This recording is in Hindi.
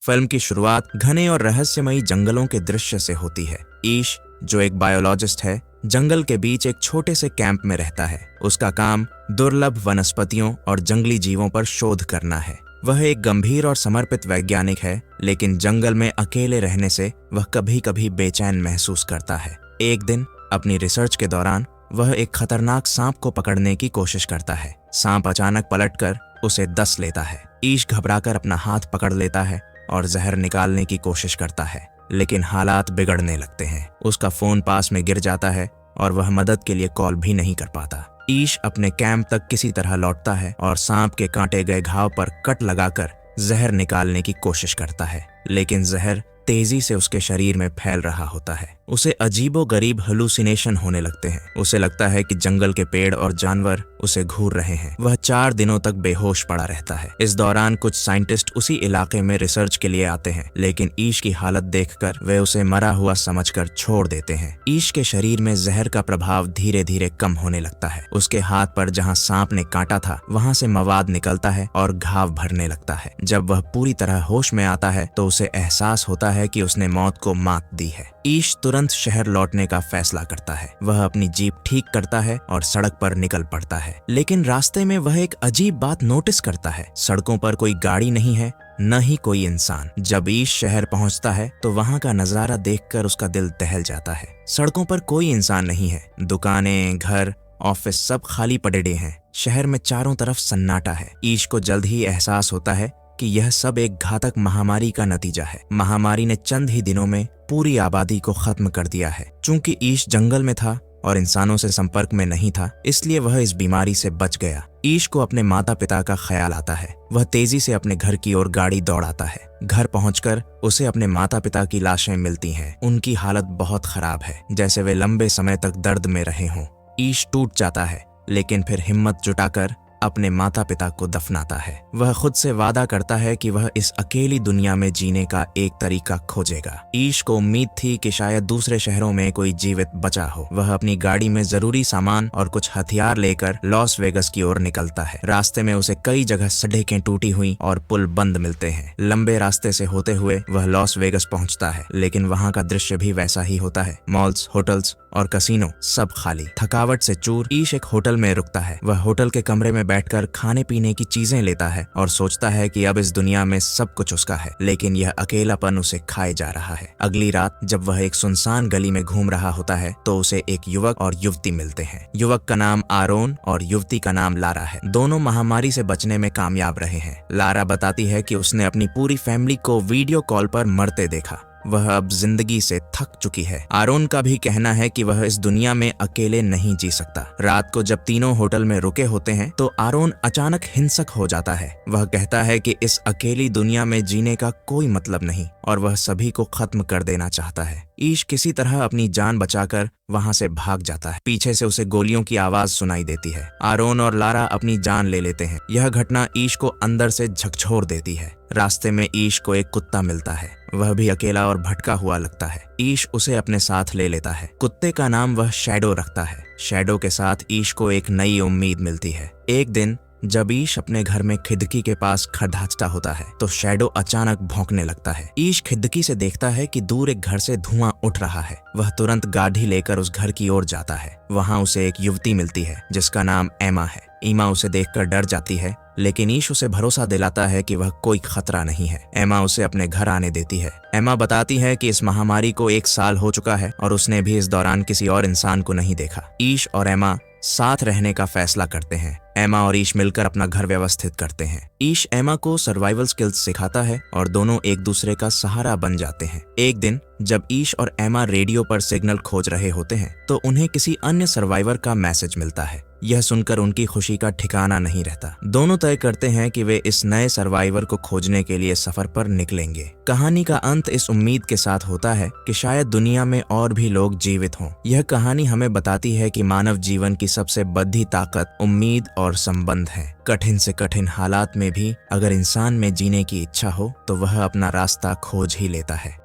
फिल्म की शुरुआत घने और रहस्यमयी जंगलों के दृश्य से होती है। ईश, जो एक बायोलॉजिस्ट है, जंगल के बीच एक छोटे से कैंप में रहता है। उसका काम दुर्लभ वनस्पतियों और जंगली जीवों पर शोध करना है। वह एक गंभीर और समर्पित वैज्ञानिक है, लेकिन जंगल में अकेले रहने से वह कभी कभी बेचैन महसूस करता है। एक दिन अपनी रिसर्च के दौरान वह एक खतरनाक सांप को पकड़ने की कोशिश करता है। सांप अचानक पलटकर उसे डस लेता है। ईश घबराकर अपना हाथ पकड़ लेता है और जहर निकालने की कोशिश करता है, लेकिन हालात बिगड़ने लगते हैं। उसका फोन पास में गिर जाता है और वह मदद के लिए कॉल भी नहीं कर पाता। ईश अपने कैंप तक किसी तरह लौटता है और सांप के काटे गए घाव पर कट लगाकर जहर निकालने की कोशिश करता है, लेकिन जहर तेजी से उसके शरीर में फैल रहा होता है। उसे अजीबोगरीब हेलुसिनेशन होने लगते हैं। उसे लगता है कि जंगल के पेड़ और जानवर उसे घूर रहे हैं। वह 4 दिनों तक बेहोश पड़ा रहता है। इस दौरान कुछ साइंटिस्ट उसी इलाके में रिसर्च के लिए आते हैं, लेकिन ईश की हालत देखकर वे उसे मरा हुआ समझकर छोड़ देते हैं। ईश के शरीर में जहर का प्रभाव धीरे धीरे कम होने लगता है। उसके हाथ पर जहाँ सांप ने काटा था वहां से मवाद निकलता है और घाव भरने लगता है। जब वह पूरी तरह होश में आता है तो उसे एहसास होता है कि उसने मौत को मात दी है। ईश तुरंत शहर लौटने का फैसला करता है। वह अपनी जीप ठीक करता है और सड़क पर निकल पड़ता है, लेकिन रास्ते में वह एक अजीब बात नोटिस करता है। सड़कों पर कोई गाड़ी नहीं है, न ही कोई इंसान। जब ईश शहर पहुंचता है तो वहां का नजारा देखकर उसका दिल दहल जाता है। सड़कों पर कोई इंसान नहीं है। दुकानें, घर, ऑफिस सब खाली पड़े हैं। शहर में चारों तरफ सन्नाटा है। ईश को जल्द ही एहसास होता है कि यह सब एक घातक महामारी का नतीजा है। महामारी ने चंद ही दिनों में पूरी आबादी को खत्म कर दिया है। चूंकि ईश जंगल में था और इंसानों से संपर्क में नहीं था, इसलिए वह इस बीमारी से बच गया। ईश को अपने माता पिता का ख्याल आता है। वह तेजी से अपने घर की ओर गाड़ी दौड़ाता है। घर पहुंचकर उसे अपने माता पिता की लाशें मिलती हैं। उनकी हालत बहुत खराब है, जैसे वे लंबे समय तक दर्द में रहे हों। ईश टूट जाता है, लेकिन फिर हिम्मत जुटाकर अपने माता पिता को दफनाता है। वह खुद से वादा करता है कि वह इस अकेली दुनिया में जीने का एक तरीका खोजेगा। ईश को उम्मीद थी कि शायद दूसरे शहरों में कोई जीवित बचा हो। वह अपनी गाड़ी में जरूरी सामान और कुछ हथियार लेकर लॉस वेगस की ओर निकलता है। रास्ते में उसे कई जगह सड़कें टूटी हुई और पुल बंद मिलते हैं। लंबे रास्ते से होते हुए वह लॉस वेगस पहुंचता है, लेकिन वहां का दृश्य भी वैसा ही होता है। मॉल्स, होटल्स और कसीनो सब खाली। थकावट से चूर ईश एक होटल में रुकता है। वह होटल के कमरे में बैठकर खाने पीने की चीजें लेता है और सोचता है कि अब इस दुनिया में सब कुछ उसका है, लेकिन यह अकेलापन उसे खाए जा रहा है। अगली रात जब वह एक सुनसान गली में घूम रहा होता है तो उसे एक युवक और युवती मिलते हैं। युवक का नाम आरोन और युवती का नाम लारा है। दोनों महामारी से बचने में कामयाब रहे हैं। लारा बताती है कि उसने अपनी पूरी फैमिली को वीडियो कॉल पर मरते देखा। वह अब जिंदगी से थक चुकी है। आरोन का भी कहना है कि वह इस दुनिया में अकेले नहीं जी सकता। रात को जब तीनों होटल में रुके होते हैं तो आरोन अचानक हिंसक हो जाता है। वह कहता है कि इस अकेली दुनिया में जीने का कोई मतलब नहीं और वह सभी को खत्म कर देना चाहता है। ईश किसी तरह अपनी जान बचाकर वहां से भाग जाता है। पीछे से उसे गोलियों की आवाज सुनाई देती है। आरोन और लारा अपनी जान ले लेते हैं। यह घटना ईश को अंदर से झकझोर देती है। रास्ते में ईश को एक कुत्ता मिलता है। वह भी अकेला और भटका हुआ लगता है। ईश उसे अपने साथ ले लेता है। कुत्ते का नाम वह शैडो रखता है। शैडो के साथ ईश को एक नई उम्मीद मिलती है। एक दिन जब ईश अपने घर में खिड़की के पास खड़ाचता होता है तो शैडो अचानक भौंकने लगता है। ईश खिड़की से देखता है कि दूर एक घर से धुआं उठ रहा है। वह तुरंत गाड़ी लेकर उस घर की ओर जाता है। वहां उसे एक युवती मिलती है जिसका नाम एमा है। एमा उसे देखकर डर जाती है, लेकिन ईश उसे भरोसा दिलाता है कि वह कोई खतरा नहीं है। एमा उसे अपने घर आने देती है। एमा बताती है कि इस महामारी को 1 साल हो चुका है और उसने भी इस दौरान किसी और इंसान को नहीं देखा। ईश और एमा साथ रहने का फैसला करते हैं। एमा और ईश मिलकर अपना घर व्यवस्थित करते हैं। ईश एमा को सर्वाइवल स्किल्स सिखाता है और दोनों एक दूसरे का सहारा बन जाते हैं। एक दिन जब ईश और एमा रेडियो पर सिग्नल खोज रहे होते हैं तो उन्हें किसी अन्य सर्वाइवर का मैसेज मिलता है। यह सुनकर उनकी खुशी का ठिकाना नहीं रहता। दोनों तय करते हैं कि वे इस नए सर्वाइवर को खोजने के लिए सफर पर निकलेंगे। कहानी का अंत इस उम्मीद के साथ होता है कि शायद दुनिया में और भी लोग जीवित हों। यह कहानी हमें बताती है कि मानव जीवन की सबसे बड़ी ताकत उम्मीद और संबंध है। कठिन से कठिन हालात में भी अगर इंसान में जीने की इच्छा हो तो वह अपना रास्ता खोज ही लेता है।